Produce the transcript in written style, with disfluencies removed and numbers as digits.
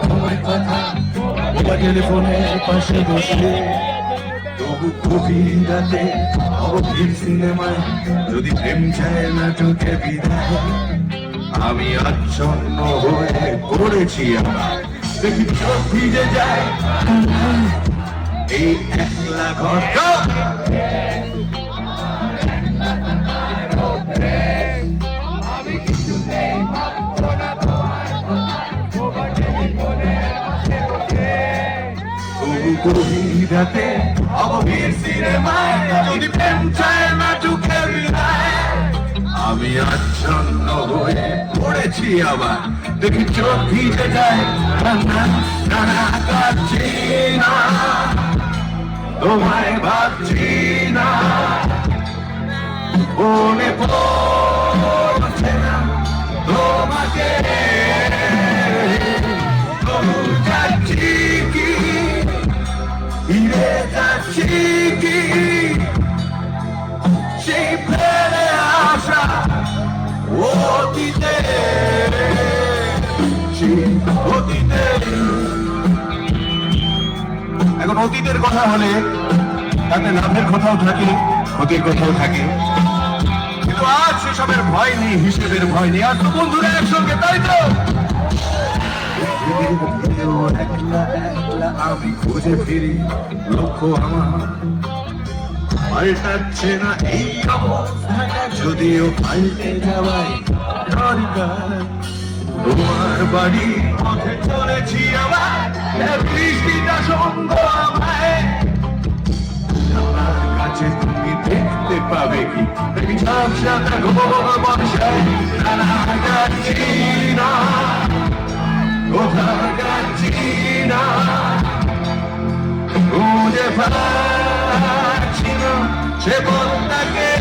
তোমার কথা মোবাইল টেলিফোনের পাশে বসে, তবু গভীর রাতে অগভীর সিনেমায় যদি প্রেম চায় না চোখে বিদায়, আমি আচ্ছন্ন হয়ে পড়েছি আমার, দেখি চোখ ভিজে যায় এই একলা ঘরটা। গভীর রাতে অগভীর সিনেমায় যদি প্রেম চায় না চোখে বিদায়, আমি আচ্ছন্ন হয়ে পড়েছি আবার, দেখি চোখ ভিজে যায়। কাঁদছি না, তোমায় ভাবছি না, মনে পড়ছে না তোমাকে, যাচ্ছি কি ফিরে যাচ্ছি কি সেই ফেলে আসা অতীতে, সেই অতীতে। এখন অতীতের কথা হলে তাতে লাভের কথাও থাকে, ক্ষতির কথাও থাকে, কিন্তু আজ সেসবের ভয় নেই, হিসেবের ভয় নেই। আর তো বন্ধুরা একসঙ্গে, তাই তো? একলা একলা আমি খুঁজে ফিরি লক্ষ্য আমার, পাল্টাচ্ছে না এই অবস্থাটা, যদিও পাল্টে যাওয়াই দরকার। তোমার বাড়ি পথে চলেছি আবার, বৃষ্টিটা সঙ্গ আমায়, আমার কাছে তুমি দেখতে পাবে কি দেখি ঝাপসাটা ঘোর বর্ষায়, যাচ্ছি না কোথাও যাচ্ছি না, খুঁজে পাচ্ছি না সে বলটাকে,